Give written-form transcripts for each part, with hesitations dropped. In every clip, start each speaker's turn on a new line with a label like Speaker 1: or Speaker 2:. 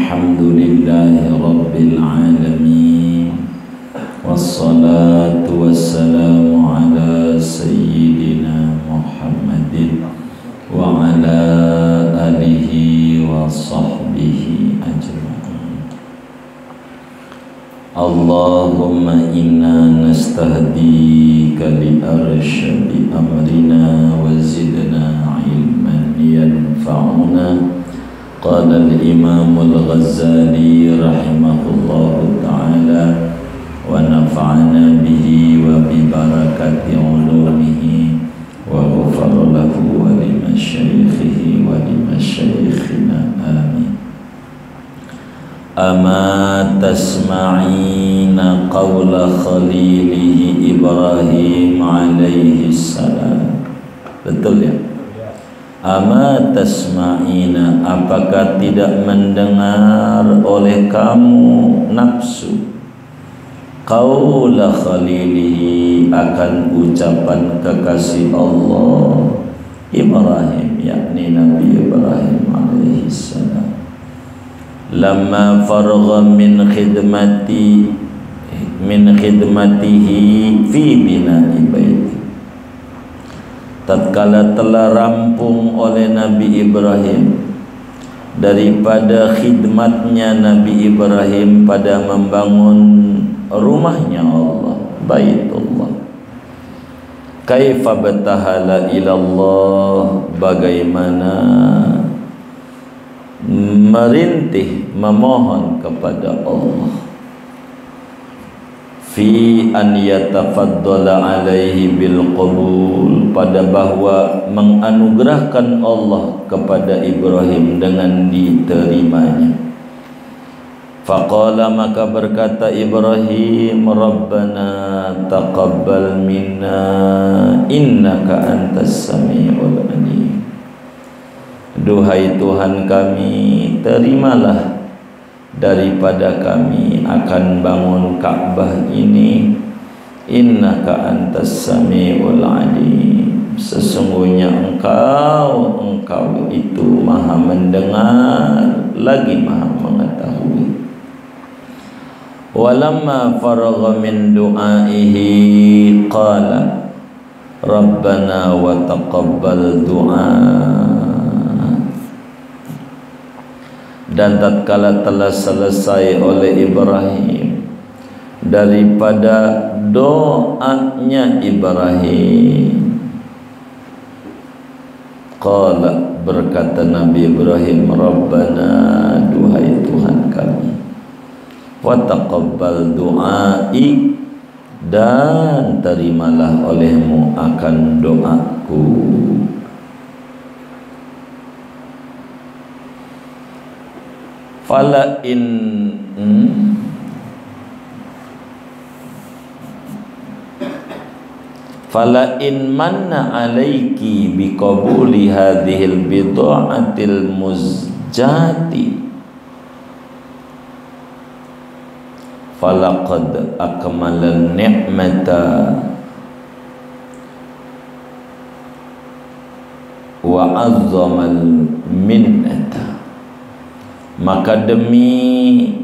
Speaker 1: Alhamdulillahi Rabbil Alamin. Wassalatu wassalamu ala Sayyidina Muhammadin wa ala alihi wa sahbihi ajma'in. Allahumma inna nastahdika li arsyadi amrina wa zidna ilman yanfa'una. Qala al-Imam al-Ghazali rahimahullahu ta'ala wa nafa'ana bihi wa bi barakati ulumihi wa ghafara lahu wa li masyaikhihi wa li masyaikhina amin. Ama tasma'ina qawla khalilihi Ibrahim alaihi salam. Betul ya? Ama tasma'ina, apakah tidak mendengar oleh kamu nafsu qaula khalilihi, akan ucapan kekasih Allah Ibrahim, yakni Nabi Ibrahim alaihi salam. Lamma faragha min khidmatihi fi bina'i baiti, tatkala telah rampung oleh Nabi Ibrahim daripada khidmatnya Nabi Ibrahim pada membangun rumahnya Allah, Baitullah. Kaifa batahala ilallah, bagaimana merintih memohon kepada Allah, fi an yatafaddala alaihi bil qabul, pada bahwa menganugerahkan Allah kepada Ibrahim dengan diterimanya. Faqala, maka berkata Ibrahim, Rabbana taqabbal minna innaka antas sami'ul alim. Duhai Tuhan kami, terimalah daripada kami akan bangun Ka'bah ini. Innaka antas sami'ul alim, sesungguhnya engkau itu maha mendengar lagi maha mengetahui. Walamma faragha min du'aihi qala Rabbana wa taqabbal du'a. Dan tatkala telah selesai oleh Ibrahim daripada doanya Ibrahim, qala, berkata Nabi Ibrahim, Rabbana, duhai Tuhan kami, wa taqabbal du'ai, dan terimalah olehmu akan doaku. Fala in manna alaiki biqabuli hadhil bid'atil muzjati falaqad akmala ni'mata wa azzamal minnata. Maka demi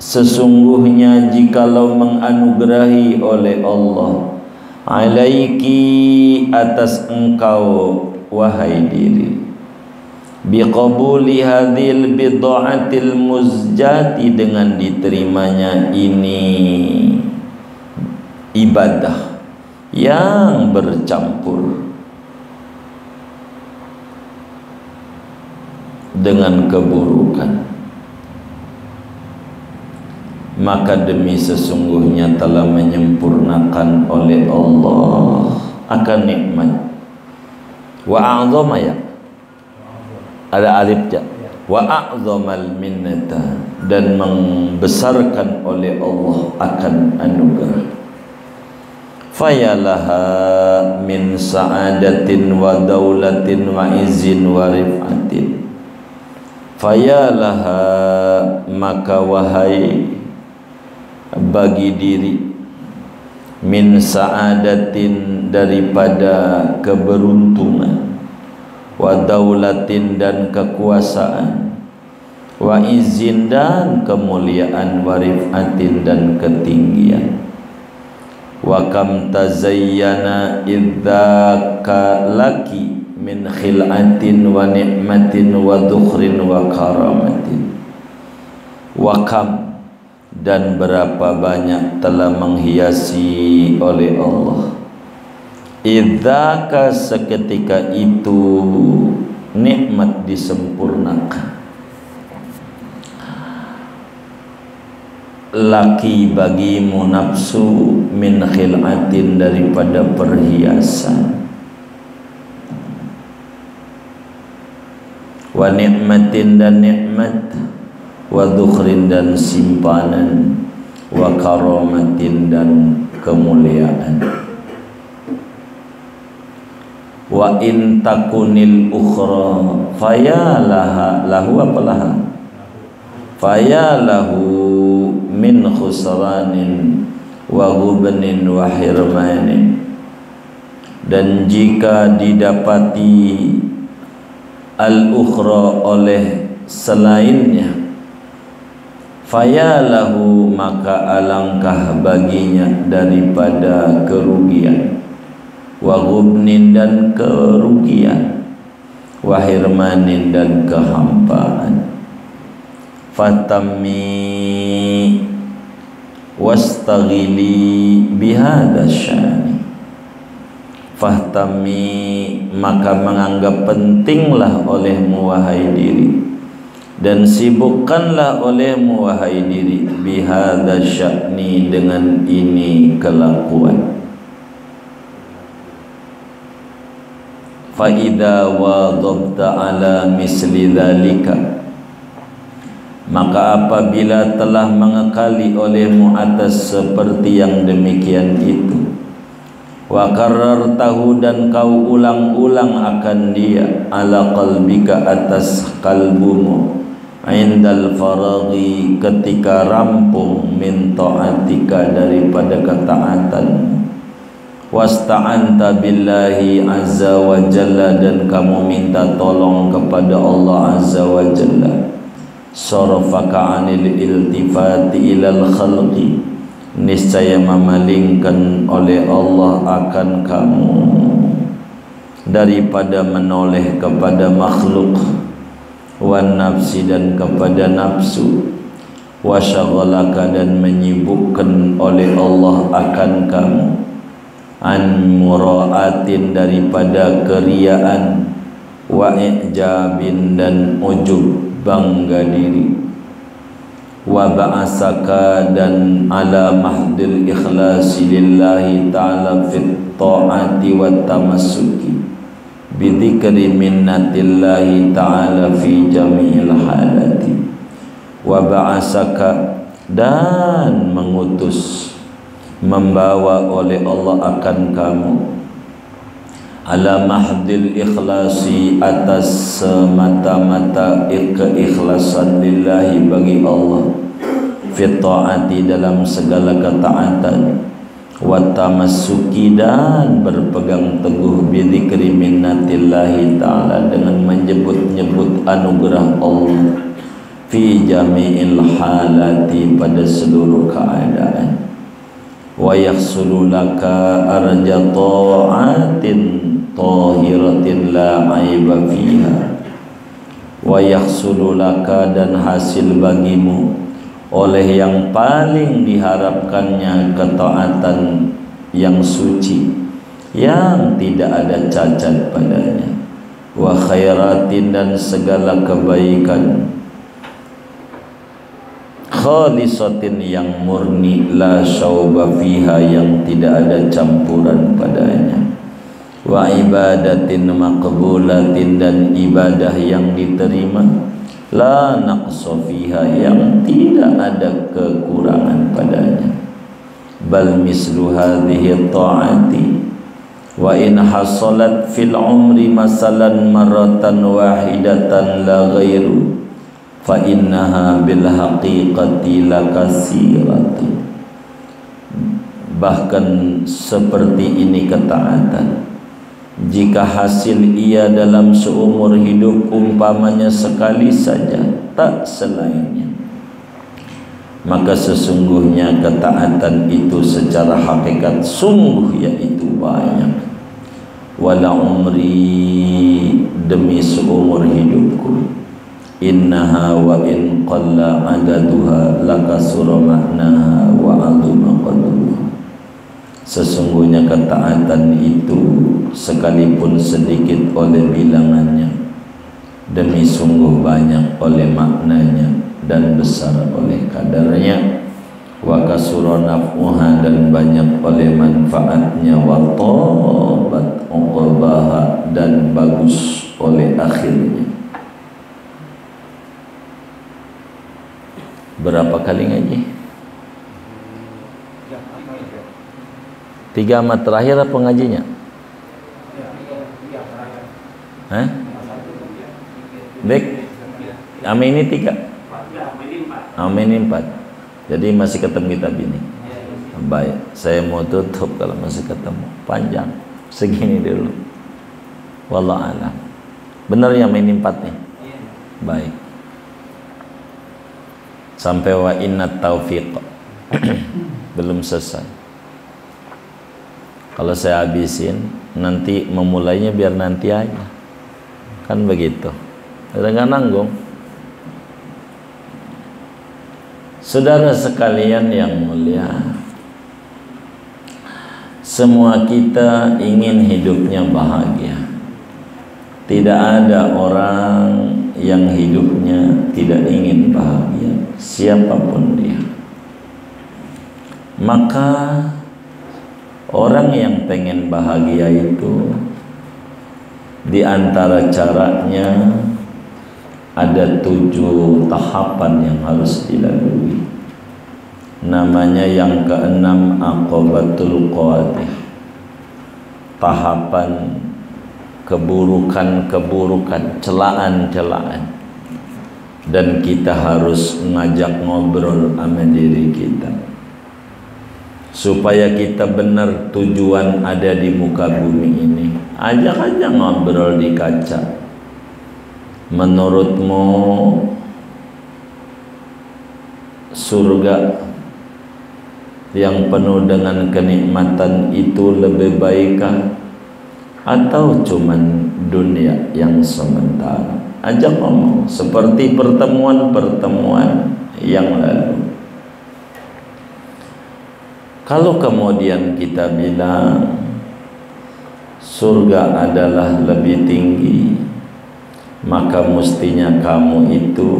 Speaker 1: sesungguhnya jikalau menganugerahi oleh Allah alaiki, atas engkau wahai diri, biqabuli hadhil bid'atil muzjati, dengan diterimanya ini ibadah yang bercampur dengan keburukan, maka demi sesungguhnya telah menyempurnakan oleh Allah akan nikmat. Wa a'zama, ya, ada alif ja, wa a'zamal minnata, dan membesarkan oleh Allah akan anugerah. Fayalaha min sa'adatin wa daulatin wa izin wa rif'atin. Fayalaha, maka wahai bagi diri, min sa'adatin, daripada keberuntungan, wa daulatin, dan kekuasaan, wa izin dan kemuliaan, wa rifatin dan ketinggian. Wa kam tazayyana idzaka laki min khilatin wa ni'matin wa dukhrin wa karamatin. Wa kam, dan berapa banyak telah menghiasi oleh Allah, idzaka seketika itu nikmat disempurnakan, laki bagimu nafsu min khilatin daripada perhiasan, wa ni'matin dan nikmat, wa dukhrin dan simpanan, wa karamatin dan kemuliaan. Wa in takunil ukhra fayalaha lahu apalaha fayalahu min khusranin wa ghubnin wa hirmanin. Dan jika didapati al-ukhra oleh selainnya, fayalahu maka alangkah baginya daripada kerugian, wa ghubnin dan kerugian, wa hirmanin dan kehampaan. Fatami wastaghili bihadza syani, fahtami maka menganggap pentinglah olehmu wahai diri, dan sibukkanlah olehmu wahai diri, bihadza syani dengan ini kelakuan. Fa idza wadabta ala misli dzalika, maka apabila telah mengekali olehmu atas seperti yang demikian itu, wa karartahu dan kau ulang-ulang akan dia, ala qalbika atas kalbumu, indal faraghi ketika rampung, min ta'atika daripada ketaatanmu, wasta'anta billahi azza wa jalla dan kamu minta tolong kepada Allah azza wa jalla, sarafaka anil iltifati ilal khalqi, niscaya memalingkan oleh Allah akan kamu daripada menoleh kepada makhluk, wan nafsi dan kepada nafsu, wa syaghalaka dan menyibukkan oleh Allah akan kamu, an muraatin daripada keriaan, wa i'jabin dan ujub bangga diri, wa ba'asaka dan ala mahdil ikhlasi lillahi ta'ala fit ta'ati wa tamassuki bidhikri minnatillahi ta'ala fi jami'il halati, wa ba'asaka dan mengutus membawa oleh Allah akan kamu, ala mahdil ikhlasi atas semata-mata keikhlasan lillahi bagi Allah, fit ta'ati dalam segala ketaatan, wa tamassuki dan berpegang teguh bidzikri minnatillahi ta'ala dengan menyebut-nyebut anugerah Allah, fi jami'il halati pada seluruh keadaan, wa yahsulu laka arja ta'atin tahiratin la aiba fiha, wa yahsulu laka dan hasil bagimu oleh yang paling diharapkannya ketaatan yang suci yang tidak ada cacat padanya, wa khairatin dan segala kebaikan, khalisatin yang murni, la syauba fiha yang tidak ada campuran padanya, wa ibadatin maqbulatin dan ibadah yang diterima, la naqsa fiha yang tidak ada kekurangan padanya, bal mislu hadhihi ta'ati wa in hasalat fil umri masalan maratan wahidatan la ghairu fa innaha bil haqiqati lakasiratu. Bahkan seperti ini ketaatan, jika hasil ia dalam seumur hidup umpamanya sekali saja, tak selainnya. Maka sesungguhnya ketaatan itu secara hakikat sungguh yaitu banyak. Wala umri, demi seumur hidupku, innaha wa in qalla adaduha lakasura maknaha wa azuma qadruha. Sesungguhnya ketaatan itu sekalipun sedikit oleh bilangannya, demi sungguh banyak oleh maknanya dan besar oleh kadarnya. Wa kasura naf'uha, dan banyak oleh manfaatnya. Wa tabat uqbaha, dan bagus oleh akhirnya. Berapa kali ngaji? 3 amat terakhir apa ngajinya? Hah? Baik. Amin ini 3. Amin ini 4. Jadi masih ketemu kitab ini. Baik, saya mau tutup kalau masih ketemu. Panjang, segini dulu. Wallahu a'lam. Benar ya ini 4 nih? Baik. Sampai wa inna taufiq. Belum selesai. Kalau saya habisin, nanti memulainya biar nanti aja. Kan begitu. Udah nggak nanggung. Saudara sekalian yang mulia, semua kita ingin hidupnya bahagia. Tidak ada orang yang hidupnya tidak ingin bahagia, siapapun dia. Maka orang yang pengen bahagia itu, di antara caranya ada 7 tahapan yang harus dilalui. Namanya yang ke-6 aqabatul qawadih, tahapan keburukan-keburukan, celaan-celaan. Dan kita harus ngajak ngobrol sama diri kita supaya kita benar tujuan ada di muka bumi ini. Ajak aja ngobrol di kaca. Menurutmu surga yang penuh dengan kenikmatan itu lebih baikkah atau cuman dunia yang sementara? Ajak ngomong seperti pertemuan-pertemuan yang lalu. Kalau kemudian kita bilang surga adalah lebih tinggi, maka mestinya kamu itu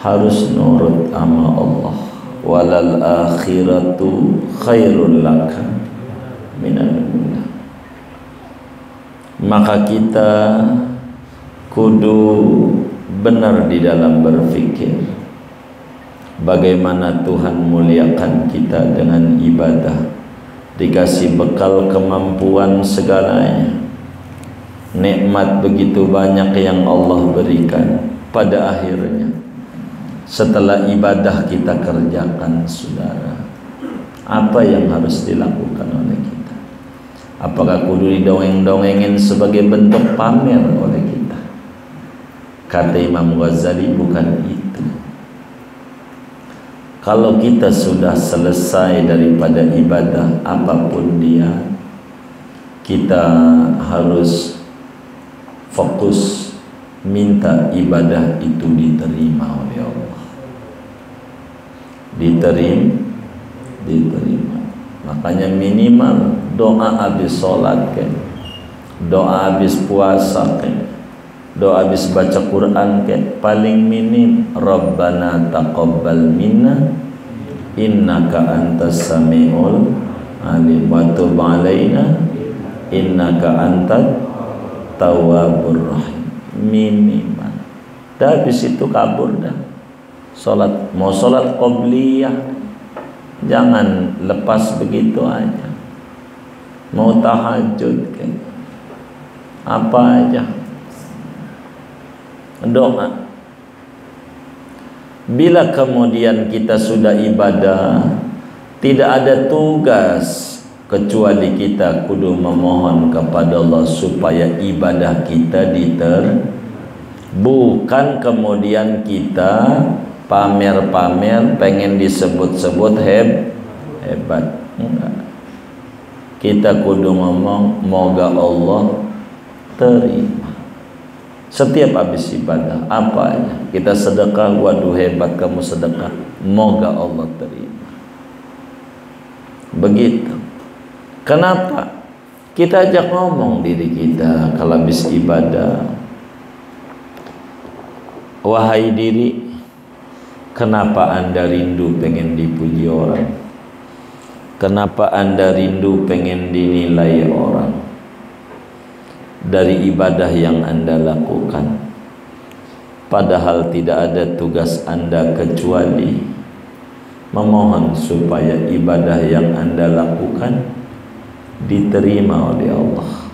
Speaker 1: harus nurut sama Allah. Walal akhiratu khairul laka minal ula. Maka kita kudu benar di dalam berfikir bagaimana Tuhan muliakan kita dengan ibadah, dikasih bekal kemampuan segalanya. Nikmat begitu banyak yang Allah berikan. Pada akhirnya setelah ibadah kita kerjakan, saudara, apa yang harus dilakukan oleh kita? Apakah kudu didongeng-dongengin sebagai bentuk pamer oleh kita? Kata Imam Ghazali, bukan itu. Kalau kita sudah selesai daripada ibadah apapun dia, kita harus fokus minta ibadah itu diterima oleh Allah. Diterima. Makanya minimal doa habis sholat kan, doa habis puasa kan, doa habis baca Quran kan, paling minim Rabbana taqabbal minna innaka antas samiul alim wa tub alaina innaka antat tawwabur rahim. Minimal. Dah habis itu kabur dah. Salat, mau salat qobliyah, jangan lepas begitu aja. Mau tahajud kan, apa aja, doa. Bila kemudian kita sudah ibadah, tidak ada tugas kecuali kita kudu memohon kepada Allah supaya ibadah kita Bukan kemudian kita pamer-pamer pengen disebut-sebut hebat. Enggak. Kita kudu ngomong moga Allah terima. Setiap habis ibadah apa aja kita sedekah, waduh hebat kamu sedekah, moga Allah terima. Begitu. Kenapa? Kita ajak ngomong diri kita kalau habis ibadah, wahai diri, kenapa Anda rindu pengen dipuji orang? Kenapa Anda rindu pengen dinilai orang dari ibadah yang Anda lakukan? Padahal tidak ada tugas Anda kecuali memohon supaya ibadah yang Anda lakukan diterima oleh Allah.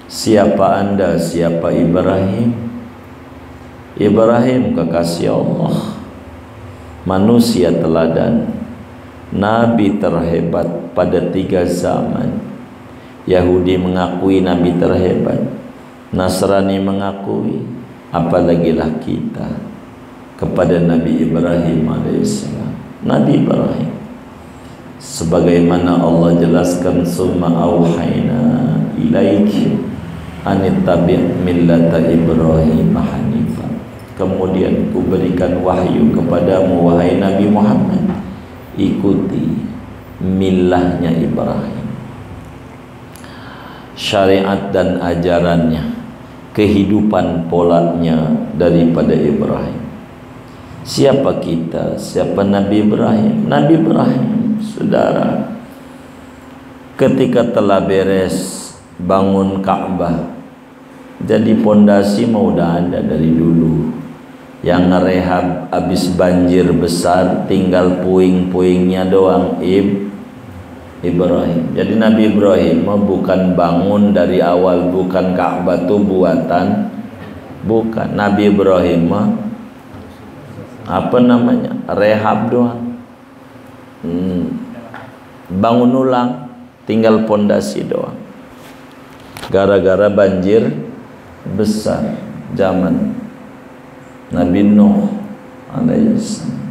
Speaker 1: Siapa Anda? Siapa Ibrahim? Ibrahim kekasih Allah, manusia teladan, nabi terhebat pada 3 zaman. Yahudi mengakui nabi terhebat, Nasrani mengakui, apalagi lah kita kepada Nabi Ibrahim alaihissalam. Nabi Ibrahim, sebagaimana Allah jelaskan, summa auhayna ilaiki anittabi' millata Ibrahim hanifan. Kemudian kuberikan wahyu kepadamu wahai Nabi Muhammad, ikuti millahnya Ibrahim, syariat dan ajarannya, kehidupan polanya daripada Ibrahim. Siapa kita? Siapa Nabi Ibrahim? Nabi Ibrahim, saudara, ketika telah beres bangun Ka'bah, jadi pondasi mau udah ada dari dulu. Yang ngerehab habis banjir besar, tinggal puing-puingnya doang Ibrahim. Jadi Nabi Ibrahim bukan bangun dari awal, bukan Ka'bah itu buatan, bukan. Nabi Ibrahim apa namanya, rehab doang, bangun ulang, tinggal pondasi doang. Gara-gara banjir besar zaman Nabi Nuh alaihissalam.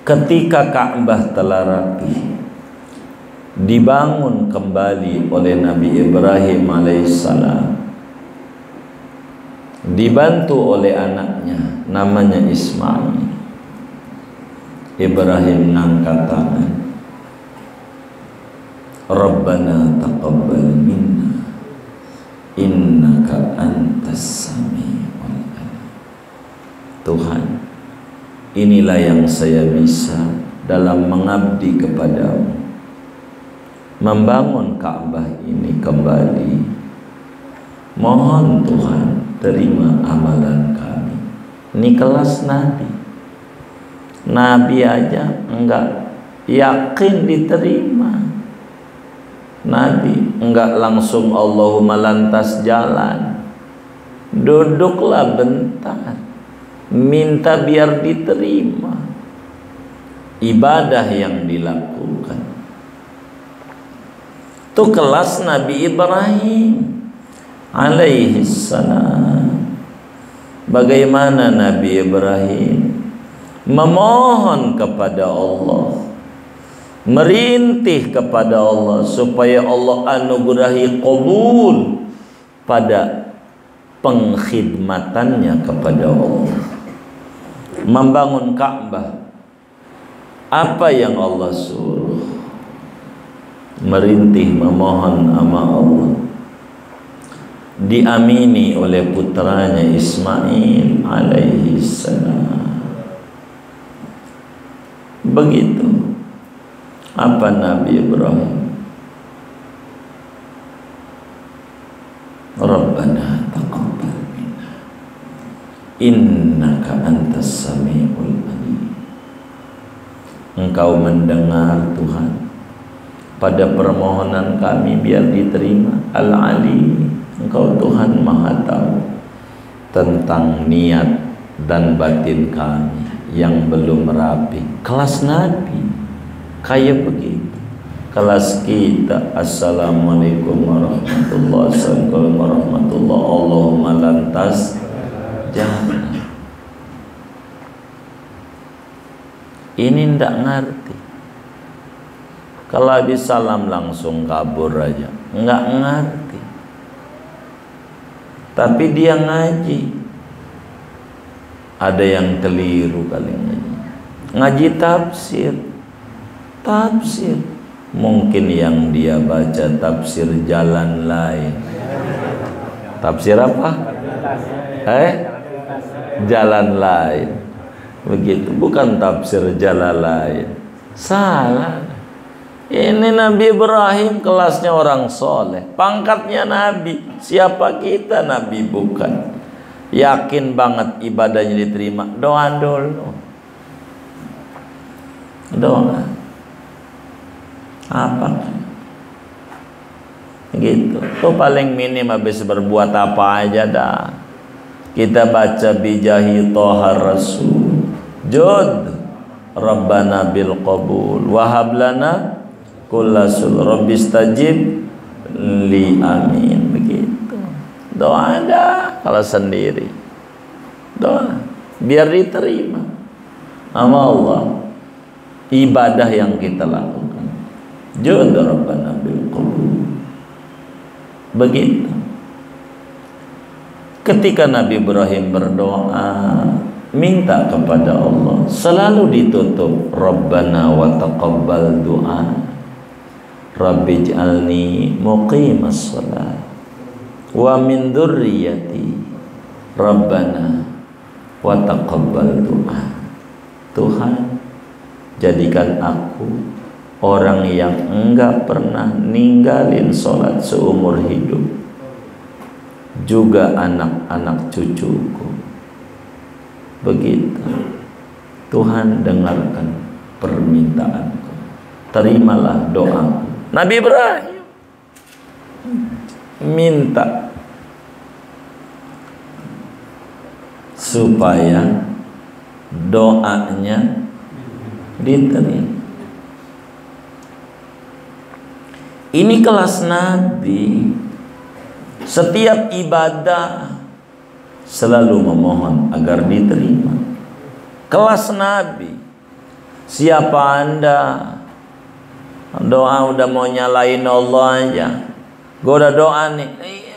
Speaker 1: Ketika Ka'bah telah rapi, dibangun kembali oleh Nabi Ibrahim alaihissalam, dibantu oleh anaknya namanya Ismail. Ibrahim ngangkat tangan, Rabbana taqabbal minna innaka antas samiul alim. Tuhan, inilah yang saya bisa dalam mengabdi kepadamu, membangun Ka'bah ini kembali. Mohon Tuhan terima amalan kami. Ini kelas Nabi. Nabi aja enggak yakin diterima. Nabi enggak langsung Allahumma lantas jalan, duduklah bentar, minta biar diterima ibadah yang dilakukan. Itu kelas Nabi Ibrahim alaihi salam. Bagaimana Nabi Ibrahim memohon kepada Allah, merintih kepada Allah supaya Allah anugerahi qabul pada pengkhidmatannya kepada Allah. Membangun Ka'bah, apa yang Allah suruh? Merintih, memohon sama Allah, diamini oleh putranya Ismail alaihi salam. Begitu. Apa Nabi Ibrahim? Rabbana taqabbal minna innaka antas samiul alim. Engkau mendengar Tuhan pada permohonan kami biar diterima. Al-Alim, Engkau Tuhan Maha Tahu tentang niat dan batin kami yang belum rapi. Kelas Nabi kayak begitu. Kelas kita, assalamualaikum warahmatullahi wabarakatuh. atas jalan. Ini ndak ngerti. Kalau habis salam langsung kabur aja, nggak ngerti. Tapi dia ngaji. Ada yang keliru kali ngaji. Ngaji tafsir. Tafsir. Mungkin yang dia baca tafsir jalan lain. Tafsir apa? Jalan lain. Begitu, bukan tafsir jalan lain. Salah. Ini Nabi Ibrahim kelasnya orang soleh, pangkatnya Nabi. Siapa kita? Nabi bukan. Yakin banget ibadahnya diterima. Doa dulu. Doa. Apa? Gitu. Tuh paling minim habis berbuat apa aja dah. Kita baca bijahi Toha Rasul. Jud Rabbana bil qabul wahab lana kullasul rabbistajib li amin. Begitu. Doa ada kalau sendiri. Doa biar diterima sama Allah ibadah yang kita lakukan. Jud Rabbana bil qabul. Begitu. Ketika Nabi Ibrahim berdoa minta kepada Allah, selalu ditutup Rabbana wa taqabbal du'a Rabbij'alni muqimas shalah wa min dzurriyyati Rabbana wa taqabbal du'a. Tuhan, jadikan aku orang yang enggak pernah ninggalin sholat seumur hidup, juga anak-anak cucuku. Begitu. Tuhan dengarkan permintaanku, terimalah doaku. Nabi Ibrahim minta supaya doanya diterima. Ini kelas Nabi. Setiap ibadah selalu memohon agar diterima. Kelas Nabi. Siapa Anda? Doa udah mau nyalain Allah aja. Gue udah doa nih,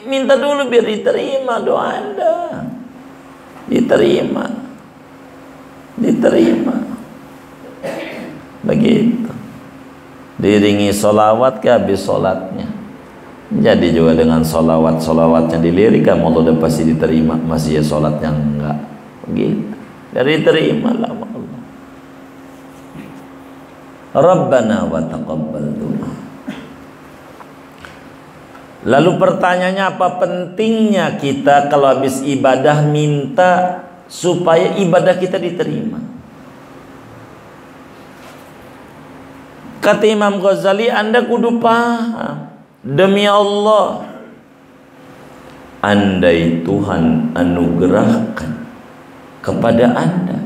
Speaker 1: minta dulu biar diterima doa Anda. Diterima. Diterima. Begitu. Diiringi solawat ke habis solatnya. Jadi juga dengan solawatnya dilirikan Allah udah pasti diterima. Masih ya solatnya enggak. Begitu. Dari diterima lah Allah. Rabbana wa taqabbal du'a. Lalu pertanyaannya, apa pentingnya kita kalau habis ibadah minta supaya ibadah kita diterima? Kata Imam Ghazali, Anda kudu paham. Demi Allah, andai Tuhan anugerahkan kepada Anda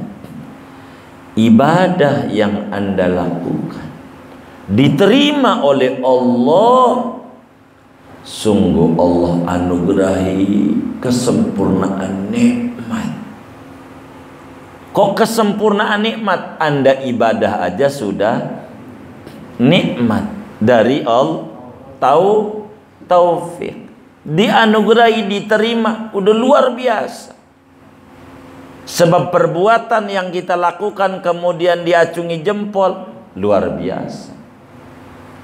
Speaker 1: ibadah yang Anda lakukan diterima oleh Allah, sungguh Allah anugerahi kesempurnaan nikmat. Kok kesempurnaan nikmat? Anda ibadah aja sudah nikmat dari Allah. Taufik, dianugerahi, diterima, udah luar biasa. Sebab perbuatan yang kita lakukan kemudian diacungi jempol, luar biasa.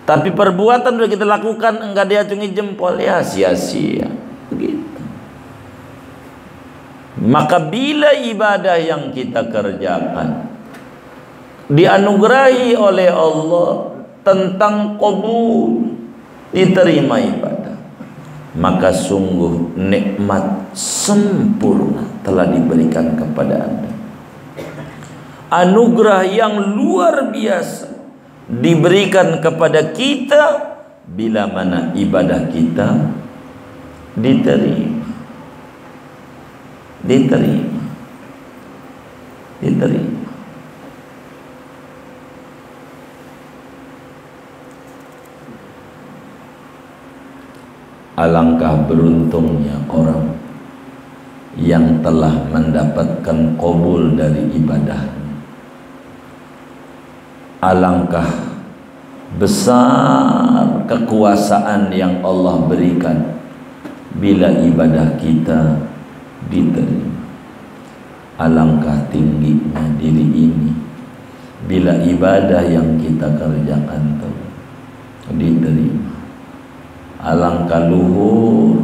Speaker 1: Tapi perbuatan udah kita lakukan enggak diacungi jempol, ya sia-sia. Begitu. Maka bila ibadah yang kita kerjakan dianugerahi oleh Allah tentang qabul, diterima ibadah, maka sungguh nikmat sempurna telah diberikan kepada Anda. Anugerah yang luar biasa diberikan kepada kita bila mana ibadah kita diterima. Diterima. Diterima. Alangkah beruntungnya orang yang telah mendapatkan qabul dari ibadahnya. Alangkah besar kekuasaan yang Allah berikan bila ibadah kita diterima. Alangkah tingginya diri ini bila ibadah yang kita kerjakan itu diterima. Alangkah luhur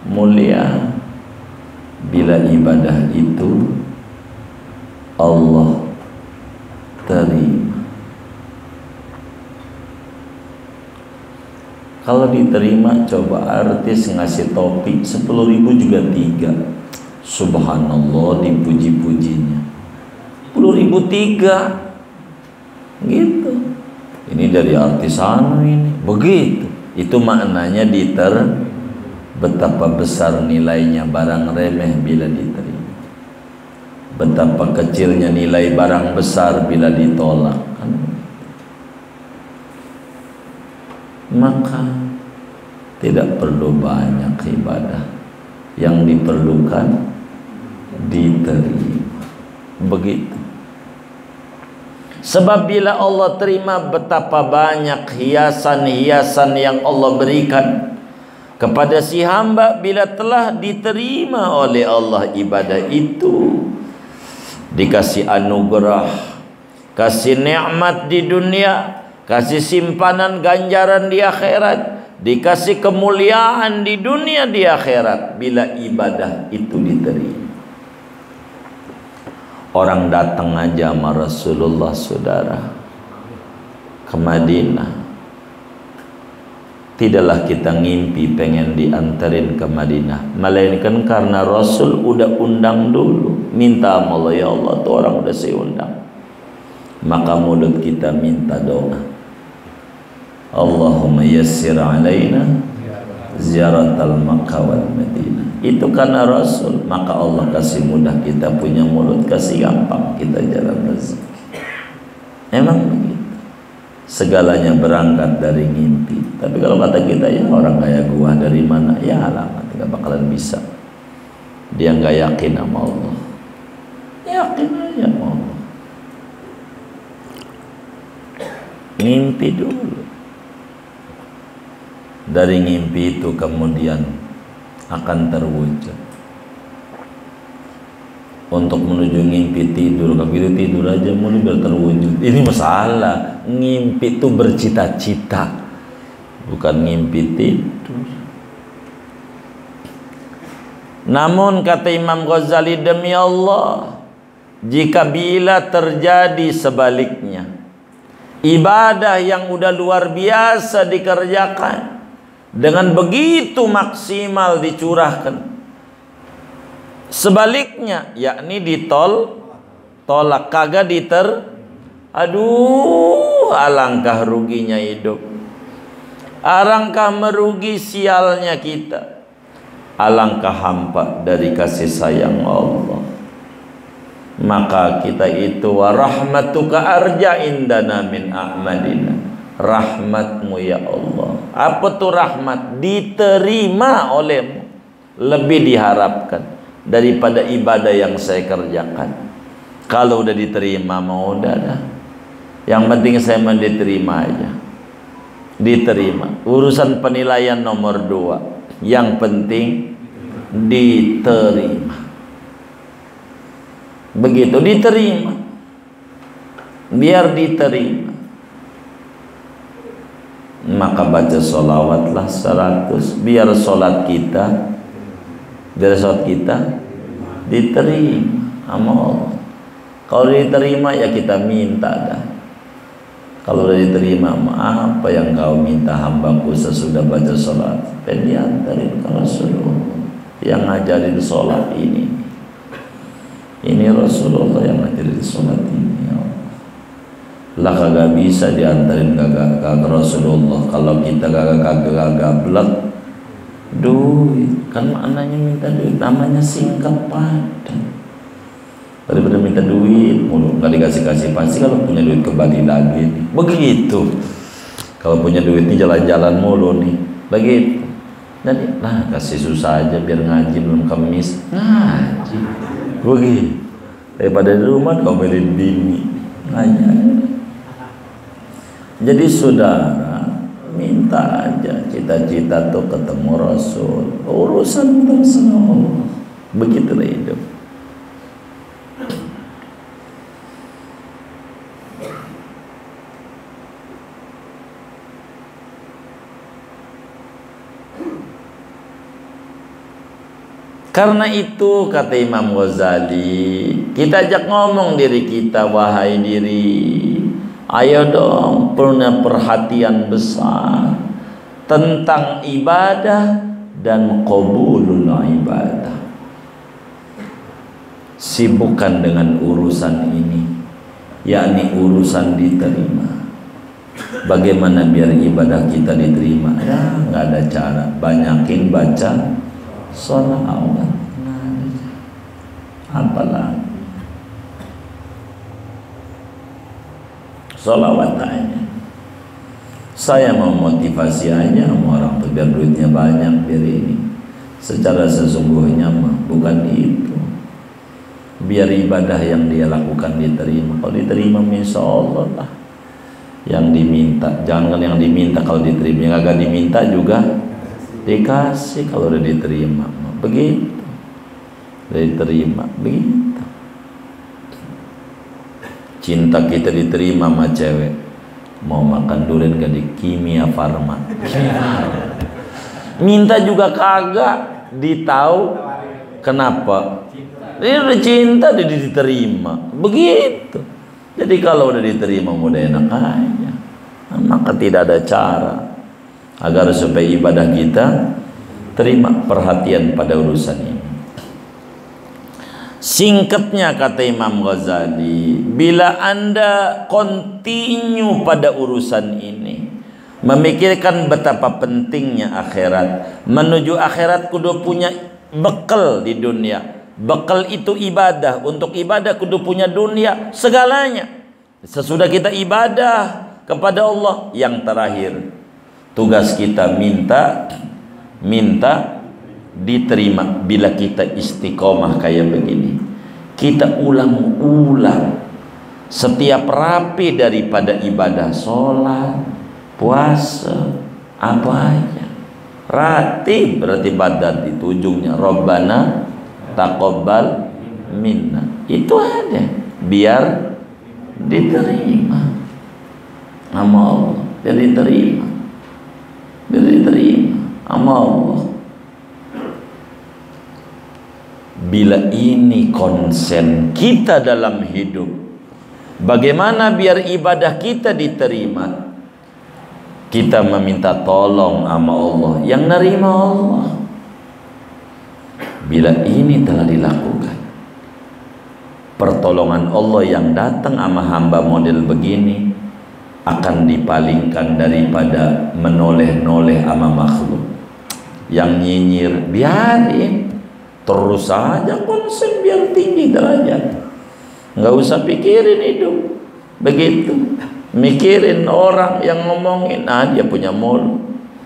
Speaker 1: mulia bila ibadah itu Allah terima. Kalau diterima, coba artis ngasih topik 10.000 juga 3. Subhanallah, dipuji-pujinya 10.000 3 gitu. Ini dari artis anu ini begitu. Itu maknanya betapa besar nilainya barang remeh bila diterima, betapa kecilnya nilai barang besar bila ditolak. Maka tidak perlu banyak ibadah, yang diperlukan diterima. Begitu. Sebab bila Allah terima, betapa banyak hiasan-hiasan yang Allah berikan kepada si hamba bila telah diterima oleh Allah ibadah itu. Dikasih anugerah, kasih nikmat di dunia, kasih simpanan ganjaran di akhirat, dikasih kemuliaan di dunia di akhirat bila ibadah itu diterima. Orang datang aja sama Rasulullah, saudara, ke Madinah. Tidaklah kita ngimpi pengen diantarin ke Madinah, melainkan karena Rasul udah undang dulu. Minta sama Allah, ya Allah tuh orang udah saya undang. Maka mulut kita minta doa, Allahumma yassir alaina ziaratal Makkah wal Madinah. Itu karena Rasul, maka Allah kasih mudah kita punya mulut, kasih gampang kita jalan rezeki. Emang begitu. Segalanya berangkat dari mimpi. Tapi kalau kata kita, ya orang kayak gua dari mana? Ya alamat, nggak bakalan bisa. Dia nggak yakin sama Allah. Yakin aja sama Allah. Mimpi dulu. Dari mimpi itu kemudian akan terwujud. Untuk menuju mimpi tidur, kalau tidur aja mulu biar terwujud. Ini masalah. Ngimpi itu bercita-cita, bukan ngimpi tidur. Namun kata Imam Ghazali, demi Allah, jika bila terjadi sebaliknya, ibadah yang udah luar biasa dikerjakan, dengan begitu maksimal dicurahkan, sebaliknya yakni tolak, kagak aduh, alangkah ruginya hidup, alangkah merugi sialnya kita, alangkah hampa dari kasih sayang Allah. Maka kita itu, wa rahmatuka arja indana min a'malina. Rahmatmu ya Allah. Apa tuh rahmat? Diterima olehmu, lebih diharapkan daripada ibadah yang saya kerjakan. Kalau udah diterima, mau udah dah. Yang penting saya mau diterima aja. Diterima. Urusan penilaian nomor 2. Yang penting diterima. Begitu, diterima. Biar diterima. Maka baca sholawatlah 100, biar sholat kita diterima sama Allah. Kalau diterima ya kita minta dah. Kalau udah diterima, apa yang kau minta hambaku sesudah baca sholat? Dan diantarin ke Rasulullah yang ngajarin sholat ini. Ini Rasulullah yang ngajarin sholat ini. Lah kagak bisa diantarin kagak Rasulullah kalau kita kagak blek duit. Kan maknanya minta duit, namanya singkat padat. Daripada minta duit mulu nggak dikasih pasti kalau punya duit kembali lagi nih. Begitu. Kalau punya duit nih jalan-jalan mulu nih. Begitu. Jadi kasih susah aja biar ngaji belum kemis, ngaji begitu. Daripada di rumah ngomelin bini, ngaji. Jadi saudara, minta aja cita-cita tuh ketemu Rasul, urusan terserah Allah. Begitulah hidup. Karena itu kata Imam Ghazali, kita ajak ngomong diri kita, wahai diri, ayo dong punya perhatian besar tentang ibadah dan qabulul ibadah. Sibukkan dengan urusan ini, yakni urusan diterima. Bagaimana biar ibadah kita diterima? Ya nggak ada cara, banyakin baca sholawat. Apalah sholawat aja. Saya mau motivasi aja sama orang tuh biar duitnya banyak, biar ini. Secara sesungguhnya mah bukan itu. Biar ibadah yang dia lakukan diterima. Kalau diterima insya Allah lah yang diminta. Jangan yang diminta kalau diterima, yang agak diminta juga dikasih kalau udah diterima. Begitu, udah diterima begitu. Cinta kita diterima sama cewek, mau makan durian gak di Kimia Farma, minta juga kagak ditahu. Kenapa? Dia udah cinta, dia diterima begitu. Jadi kalau udah diterima udah enak aja. Maka tidak ada cara agar supaya ibadah kita terima. Perhatian pada urusan ini. Singkatnya kata Imam Ghazali, bila Anda continue pada urusan ini, memikirkan betapa pentingnya akhirat, menuju akhirat kudu punya bekal di dunia. Bekal itu ibadah. Untuk ibadah kudu punya dunia segalanya. Sesudah kita ibadah kepada Allah, yang terakhir tugas kita minta diterima. Bila kita istiqomah kayak begini, kita ulang-ulang setiap rapi daripada ibadah, sholat, puasa, apa aja ratib, berarti badat itu ujungnya Rabbana taqabbal minna. Itu ada biar diterima sama Allah, biar diterima sama Allah. Bila ini konsen kita dalam hidup, bagaimana biar ibadah kita diterima, kita meminta tolong sama Allah, yang nerima Allah. Bila ini telah dilakukan, pertolongan Allah yang datang sama hamba model begini akan dipalingkan daripada menoleh-noleh sama makhluk yang nyinyir. Biarin terus saja konsen biar tinggi derajat, nggak usah pikirin hidup begitu. Mikirin orang yang ngomongin, dia punya mulut.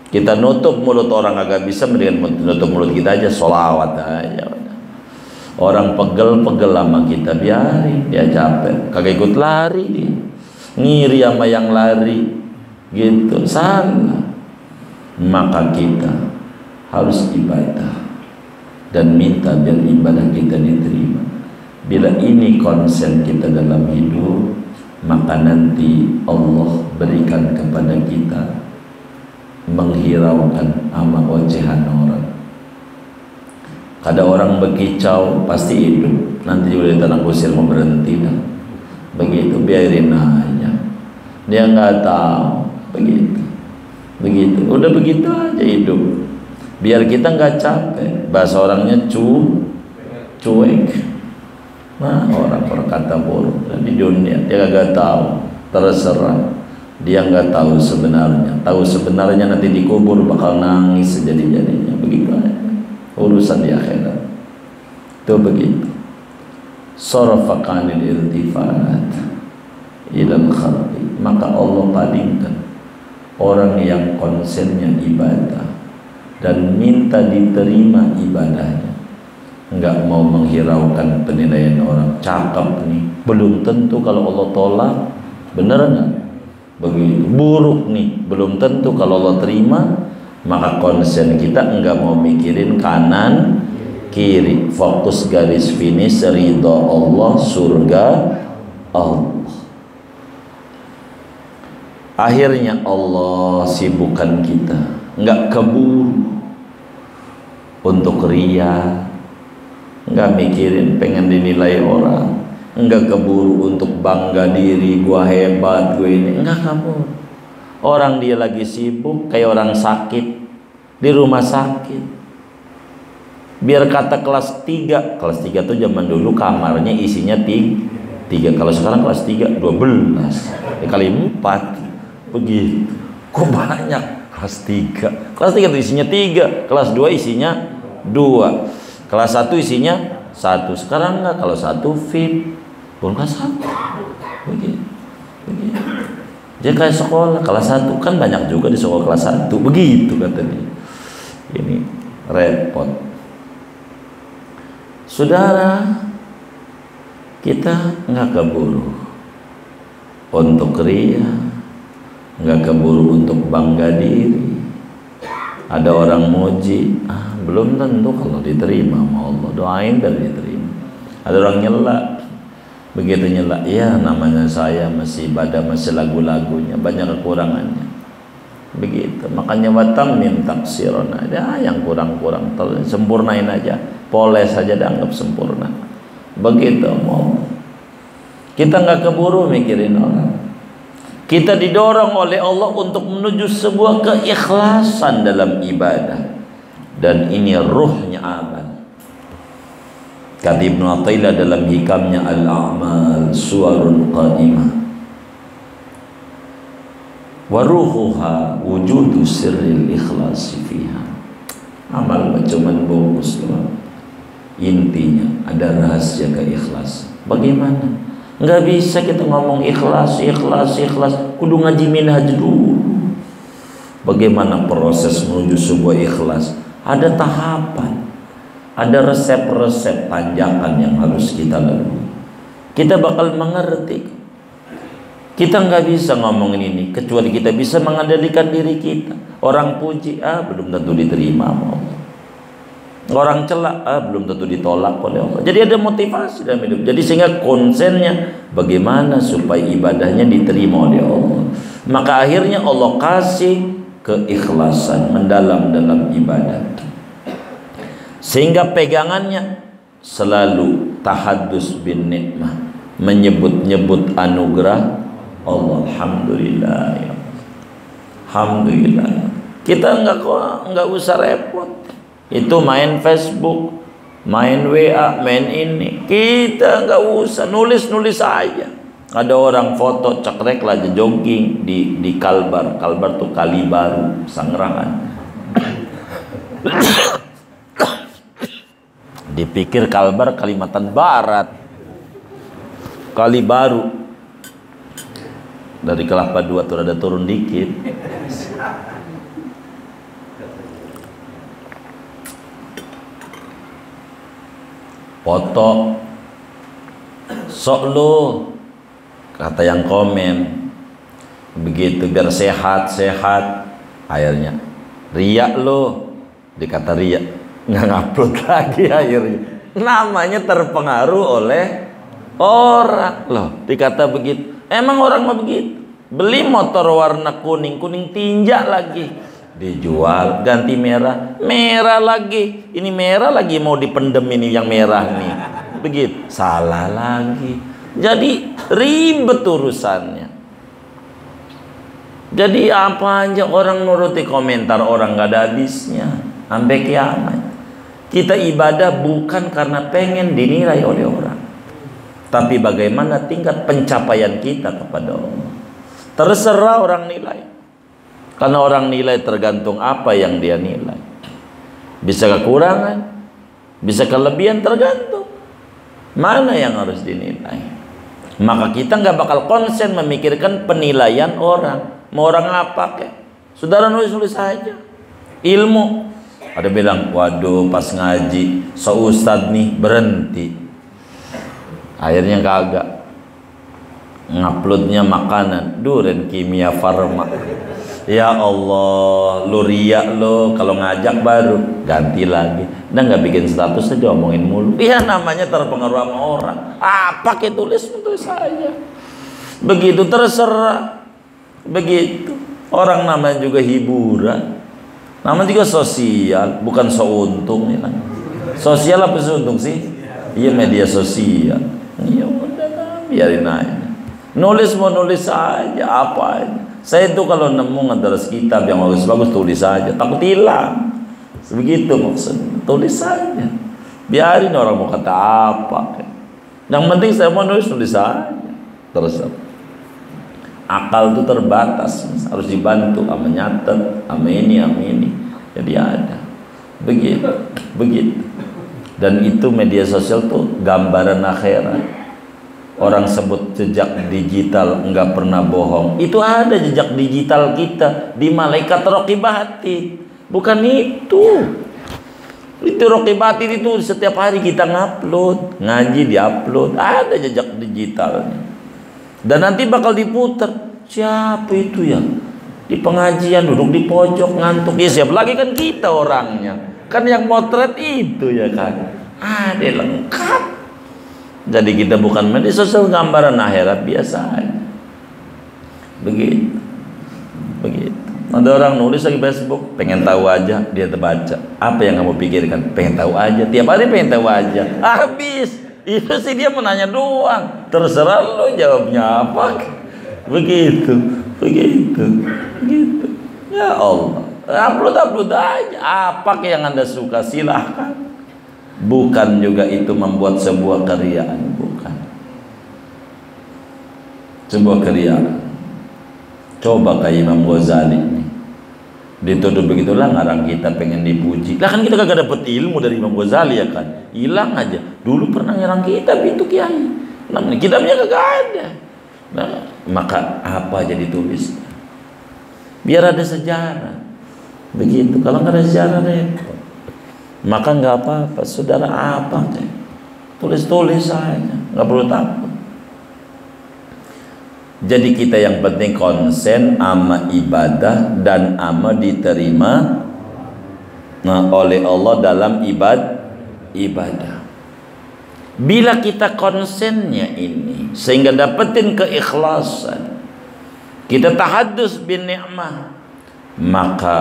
Speaker 1: Kita nutup mulut orang agak bisa, mendingan nutup mulut kita aja, sholawat aja. Orang pegel-pegel sama kita, biarin dia capek, kagak ikut lari dia, ngiri sama yang lari gitu, salah. Maka kita harus ibadah dan minta biar ibadah kita diterima. Bila ini konsen kita dalam hidup, maka nanti Allah berikan kepada kita menghiraukan ama ocehan orang. Kada orang bekicau pasti hidup, nanti juga di tanah kusir mau berhenti dah. Begitu, biarin aja, dia nggak tahu. Begitu udah begitu aja hidup, biar kita nggak capek. Bahasa orangnya cuek. Nah, orang berkata buruk di dunia, dia nggak tahu, terserah. Dia nggak tahu sebenarnya. Tahu sebenarnya nanti dikubur bakal nangis sejadi-jadinya. Begitu aja urusan di akhirat. Itu begitu. Sarafakanil iltifat ilal khalqi, maka Allah palingkan orang yang konsennya ibadah dan minta diterima ibadahnya. Enggak mau menghiraukan penilaian orang. Cakep nih, belum tentu kalau Allah tolak. Bener nggak? Begitu. Buruk nih, belum tentu kalau Allah terima. Maka konsen kita enggak mau mikirin kanan kiri, fokus garis finish, ridho Allah, surga Allah. Akhirnya Allah sibukkan kita, enggak keburu untuk ria, enggak mikirin pengen dinilai orang, enggak keburu untuk bangga diri, gua hebat, gua ini, enggak keburu. Orang dia lagi sibuk kayak orang sakit di rumah sakit. Biar kata kelas 3 tuh zaman dulu kamarnya isinya 3. Kalau sekarang kelas 3 12 kali 4 begitu. Kok banyak? Kelas 3 tuh isinya 3, kelas 2 isinya 2, kelas 1 isinya 1. Sekarang enggak, kalau 1 fit pun kelas 1 begitu. Dia kayak sekolah kelas 1 kan banyak juga di sekolah kelas 1 begitu kata dia. Ini repot. Saudara, kita nggak keburu untuk ria, nggak keburu untuk bangga diri. Ada orang muji, belum tentu kalau diterima sama Allah. Doain dan diterima. Ada orang nyela, begitu nyela, ya namanya saya masih ibadah, masih lagu-lagunya, banyak kekurangannya. Begitu, makanya watamim taksiron, ada yang kurang-kurang, sempurnain aja, poles saja dianggap sempurna. Begitu mau. Kita nggak keburu mikirin orang. Kita didorong oleh Allah untuk menuju sebuah keikhlasan dalam ibadah, dan ini ruhnya amal. Kata Ibnu Athaillah dalam hikamnya Al-A'mal Suwarun Qadimah, wa ruhuha wujudu sirril ikhlasi fiha. Amal cuman bungkus doang, intinya ada rahasia keikhlasan. Bagaimana? Nggak bisa kita ngomong ikhlas, kudu ngaji minhaj dulu. Bagaimana proses menuju sebuah ikhlas? Ada tahapan, ada resep-resep tanjakan yang harus kita lalui. Kita bakal mengerti. Kita nggak bisa ngomongin ini kecuali kita bisa mengendalikan diri kita. Orang puji, belum tentu diterima sama Allah. Orang celak, belum tentu ditolak oleh Allah. Jadi ada motivasi dalam hidup. Jadi sehingga konsennya bagaimana supaya ibadahnya diterima oleh Allah. Maka akhirnya Allah kasih keikhlasan mendalam dalam ibadah. Sehingga pegangannya selalu tahaddus bin nikmah, menyebut-nyebut anugerah Allah. Alhamdulillah ya. Alhamdulillah. Kita enggak usah repot. Itu main Facebook, main WA, main ini. Kita enggak usah nulis-nulis aja. Ada orang foto cekrek lagi jogging di Kalbar. Kalbar tuh Kali Baru, Sangrangan. Dipikir Kalbar Kalimantan Barat. Kali Baru. Dari Kelapa 2 tuh ada turun dikit. Foto sok lu, kata yang komen begitu, biar sehat akhirnya riak lu, dikata riak, nggak ngupload lagi akhirnya. Namanya terpengaruh oleh orang loh, dikata begitu. Emang orang mah begitu, beli motor warna kuning tinja lagi, dijual ganti merah lagi, ini merah lagi mau dipendem, ini yang merah nih, begitu, salah lagi. Jadi ribet urusannya. Jadi apa aja orang nuruti komentar orang, gak ada habisnya sampai kiamat. Kita ibadah bukan karena pengen dinilai oleh orang, tapi bagaimana tingkat pencapaian kita kepada Allah. Terserah orang nilai, karena orang nilai tergantung apa yang dia nilai. Bisa kekurangan, bisa kelebihan, tergantung mana yang harus dinilai. Maka kita nggak bakal konsen memikirkan penilaian orang. Mau orang apa kek, saudara nulis saja. Ilmu Ada bilang, waduh pas ngaji seustad nih berhenti. Akhirnya kagak. Nguploadnya makanan, duren kimia farma. Ya Allah, lu riak lo, kalau ngajak baru ganti lagi. Nah nggak bikin status aja omongin mulu. Iya namanya terpengaruh sama orang. Apa kayak tulis aja. Begitu terserah. Begitu. Orang namanya juga hiburan. Namanya juga sosial, bukan seuntung ya kan. Sosial apa seuntung sih? Iya media sosial. Ya udah biarin aja. Nulis mau nulis aja apa aja. Saya itu kalau nemu ngedaras kitab yang bagus-bagus tulis aja, takut hilang. Begitu maksudnya. Tulis aja. Biarin orang mau kata apa. Yang penting saya mau nulis aja. Terus akal itu terbatas, harus dibantu sama nyatet, sama ini. Jadi ada. Begitu. Dan itu media sosial tuh gambaran akhirat. Orang sebut jejak digital, enggak pernah bohong. Itu ada jejak digital kita di malaikat raqibah atid. Bukan itu. Itu raqibah atid itu setiap hari kita ngupload, ngaji diupload, ada jejak digitalnya. Dan nanti bakal diputar. Siapa itu ya? Di pengajian duduk di pojok ngantuk. Ya siapa lagi kan kita orangnya. Kan yang potret itu ya kan. Ada lengkap. Jadi kita bukan media sosial gambaran akhirat biasa aja. Begitu. Ada orang nulis lagi Facebook, pengen tahu aja, dia terbaca. Apa yang kamu pikirkan? Pengen tahu aja. Tiap hari pengen tahu aja. Habis. Itu sih dia menanya doang. Terserah lo jawabnya apa. Begitu. Ya Allah. Upload aja. Apa yang Anda suka silahkan. Bukan juga itu membuat sebuah keriaan. Bukan. Sebuah keriaan. Coba kayak Imam Ghazali nih. Dituduh begitulah ngarang kita pengen dipuji. Lah kan kita kagak dapet ilmu dari Imam Ghazali ya kan. Hilang aja. Dulu pernah ngarang kitab itu kiai. Nah, kitabnya kagak ada. Nah, maka apa aja ditulis. Biar ada sejarah. Begitu. Kalau nggak ada sejarah repot. Maka nggak apa-apa. Saudara apa deh. Tulis aja. Nggak perlu takut. Jadi kita yang penting konsen ama ibadah dan ama diterima oleh Allah dalam ibadah. Bila kita konsennya ini sehingga dapetin keikhlasan, kita tahaddus bin ni'mah, maka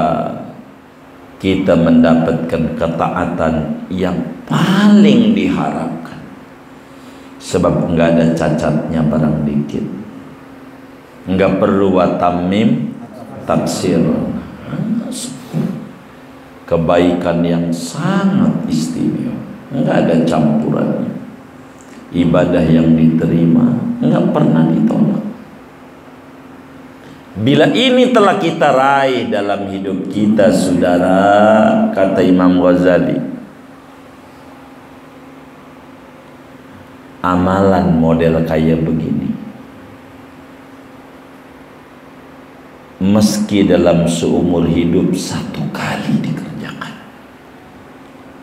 Speaker 1: kita mendapatkan ketaatan yang paling diharapkan. Sebab enggak ada cacatnya barang dikit. Enggak perlu watamim tafsir. Kebaikan yang sangat istimewa. Enggak ada campurannya. Ibadah yang diterima enggak pernah ditolak. Bila ini telah kita raih dalam hidup kita, saudara, kata Imam Ghazali, amalan model kayak begini, meski dalam seumur hidup satu kali dikerjakan,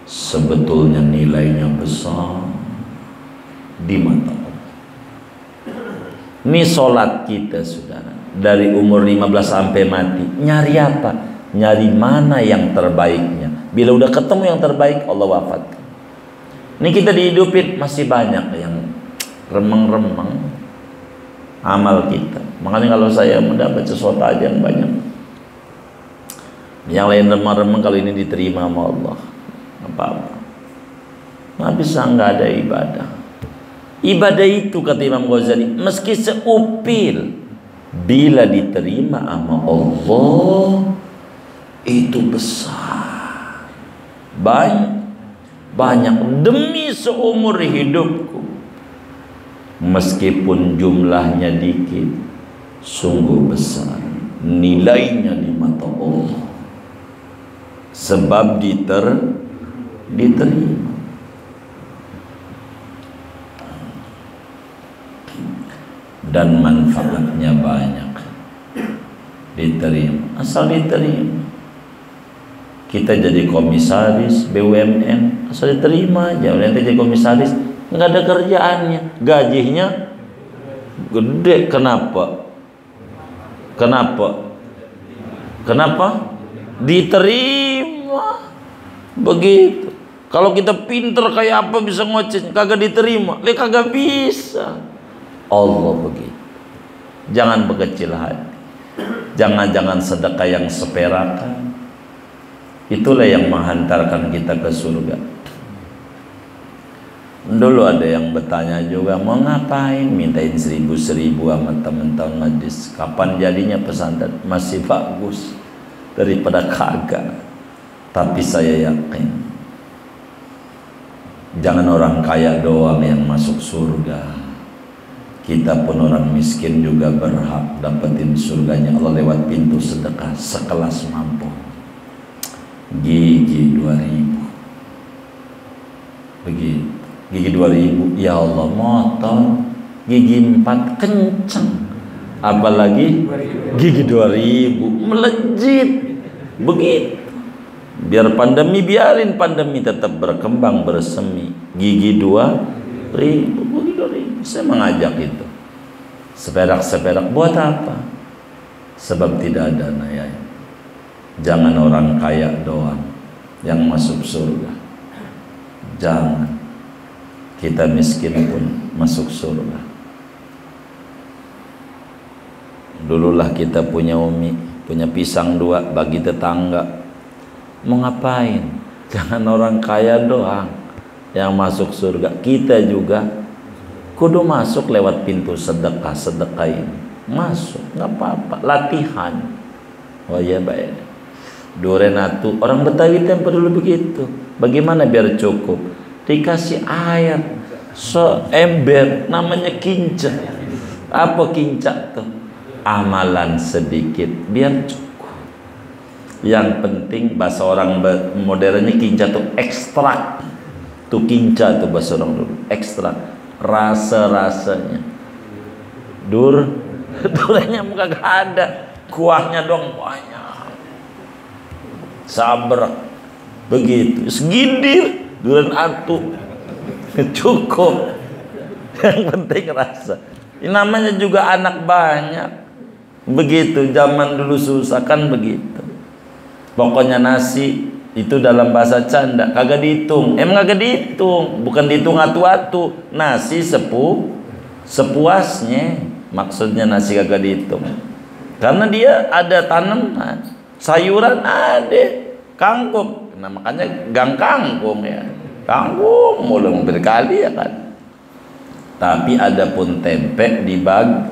Speaker 1: sebetulnya nilainya besar di mata Allah. Ini sholat kita, saudara, dari umur 15 sampai mati, nyari apa? Nyari mana yang terbaiknya. Bila udah ketemu yang terbaik, Allah wafatkan. Ini kita dihidupin, masih banyak yang remeng-remeng amal kita. Makanya kalau saya mendapat sesuatu aja yang banyak, yang lain remeng-remeng, kalau ini diterima sama Allah, apa-apa. Nggak bisa nggak ada ibadah. Ibadah itu, kata Imam Ghazali, meski seupil, bila diterima sama Allah, itu besar, banyak demi seumur hidupku, meskipun jumlahnya dikit, sungguh besar nilainya di mata Allah, sebab diterima. Dan manfaatnya banyak. Diterima, asal diterima. Kita jadi komisaris BUMN, asal diterima aja. Nanti jadi komisaris, nggak ada kerjaannya, gajinya gede. Kenapa? Diterima begitu. Kalau kita pinter kayak apa bisa ngoceh, kagak diterima, kagak bisa. Allah begitu. Jangan berkecil hati, jangan sedekah yang seperakan. Itulah yang menghantarkan kita ke surga. Dulu ada yang bertanya juga, mau ngapain mintain 1.000 sama teman-teman hadis, kapan jadinya pesantren? Masih bagus daripada kagak. Tapi saya yakin, jangan orang kaya doang yang masuk surga, kita pun orang miskin juga berhak dapetin surganya Allah lewat pintu sedekah sekelas mampu. Gigi 2.000 begitu. Gigi 2.000, ya Allah, motor gigi 4 kenceng, apalagi gigi 2.000 melejit begitu. Biar pandemi, biarin pandemi tetap berkembang bersemi. Gigi 2.000, gigi 2.000. Saya mengajak itu, seperak-seperak buat apa? Sebab tidak ada naya. Jangan orang kaya doang yang masuk surga, jangan. Kita miskin pun masuk surga. Dululah kita punya umi, punya pisang 2 bagi tetangga. Mau ngapain? Jangan orang kaya doang yang masuk surga, kita juga kudu masuk lewat pintu sedekah ini. Masuk, nggak apa-apa, latihan. Oh iya baik. Durenatu, orang Betawi tempo dulu begitu. Bagaimana biar cukup? Dikasih air seember, namanya kinca. Apa kinca tuh? Amalan sedikit biar cukup. Yang penting bahasa orang modernnya kinca tuh ekstrak. Tuh kinca tuh bahasa orang dulu, ekstrak. Rasa-rasanya. Durenya muka gak ada, kuahnya dong banyak. Sabar begitu, segindir duren atu cukup. Yang penting rasa. Ini namanya juga anak banyak. Begitu zaman dulu susah kan begitu. Pokoknya nasi itu dalam bahasa canda kagak dihitung. Emang kagak dihitung, bukan dihitung atu-atu. Nasi sepuasnya. Maksudnya nasi kagak dihitung. Karena dia ada tanaman, sayuran ada, kangkung. Nah makanya gang kangkung ya. Kangkung mulai berkali ya kan. Tapi ada pun tempe dibagi,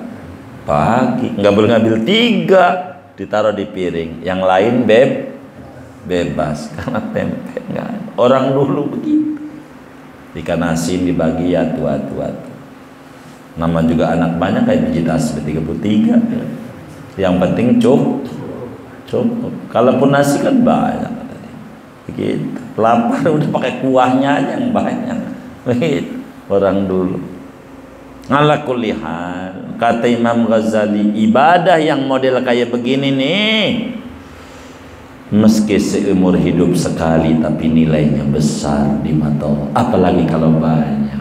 Speaker 1: nggak boleh ngambil 3 ditaruh di piring, yang lain bebas karena tempe nggak ada. Orang dulu begitu, ikan asin dibagi ya tua. Nama juga anak banyak kayak biji tasbih 33. Yang penting cukup. Kalaupun nasi kan banyak begitu. Lapar udah pakai kuahnya aja yang banyak begitu orang dulu. Ala kulli hal, kata Imam Ghazali, ibadah yang model kayak begini nih, meski seumur hidup sekali tapi nilainya besar di mata Allah, apalagi kalau banyak.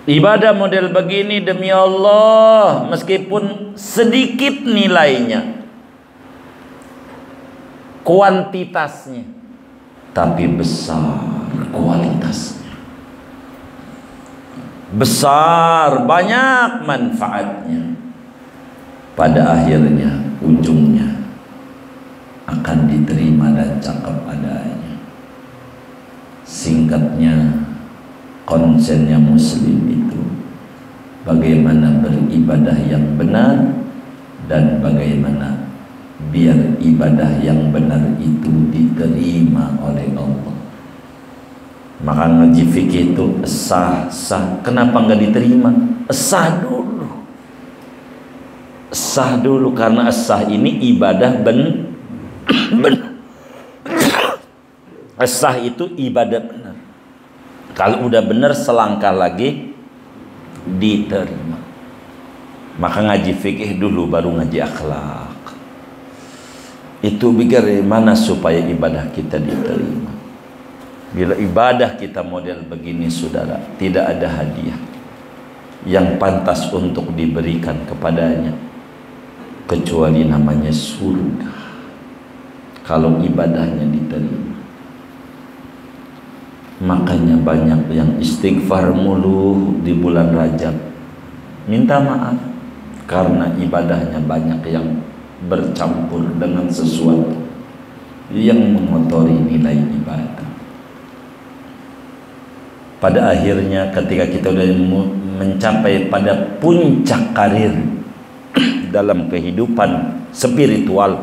Speaker 1: Ibadah model begini demi Allah, meskipun sedikit nilainya, kuantitasnya, tapi besar kualitasnya. Besar, banyak manfaatnya. Pada akhirnya, ujungnya akan diterima dan cakep adanya. Singkatnya, konsennya muslim itu bagaimana beribadah yang benar dan bagaimana biar ibadah yang benar itu diterima oleh Allah. Maka ngaji fikih itu sah. Kenapa nggak diterima? Sah dulu karena sah ini ibadah benar. Sah itu ibadah benar. Kalau udah benar selangkah lagi diterima. Maka ngaji fikih dulu baru ngaji akhlak. Itu bagaimana supaya ibadah kita diterima. Bila ibadah kita model begini saudara, tidak ada hadiah yang pantas untuk diberikan kepadanya kecuali namanya surga kalau ibadahnya diterima. Makanya banyak yang istighfar mulu di bulan Rajab, minta maaf karena ibadahnya banyak yang bercampur dengan sesuatu yang mengotori nilai ibadah. Pada akhirnya ketika kita sudah mencapai pada puncak karir dalam kehidupan spiritual,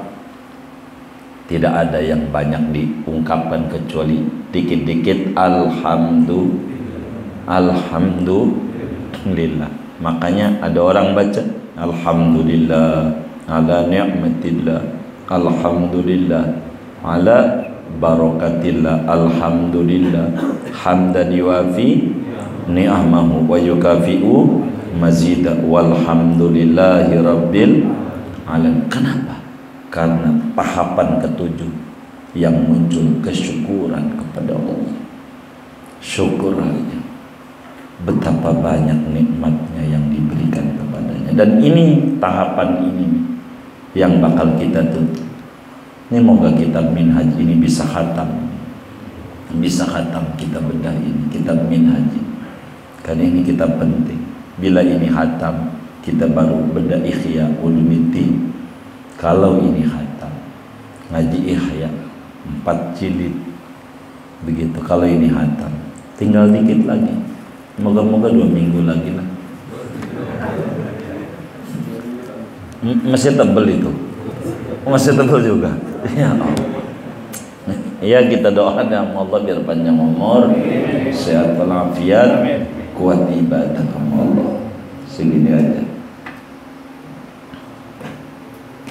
Speaker 1: tidak ada yang banyak diungkapkan kecuali dikit-dikit alhamdulillah. Makanya ada orang baca alhamdulillah ala ni'matillah, alhamdulillah ala barakatillah, alhamdulillah hamdan yuafi ni'amahu wa yukafi'u mazida, walhamdulillahi rabbil alamin. Kenapa? Karena tahapan ketujuh yang muncul kesyukuran kepada Allah. Syukur aja betapa banyak nikmatnya yang diberikan kepadanya, dan ini tahapan ini yang bakal kita tutup. Ini moga kitab Minhaj ini bisa khatam kita bedah ini kitab Minhaj, karena ini kitab penting. Bila ini khatam, kita baru bedah Ihya Ulumuddin. Kalau ini khatam, ngaji Ihya 4 jilid begitu. Kalau ini khatam, tinggal dikit lagi, moga-moga 2 minggu lagi lah. Masih tebel itu, masih tebel juga. Ya Allah. Ya, kita doakan ya Allah biar panjang umur, sehat walafiat, kuat ibadah Allah. Segini aja.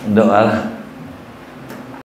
Speaker 1: Doa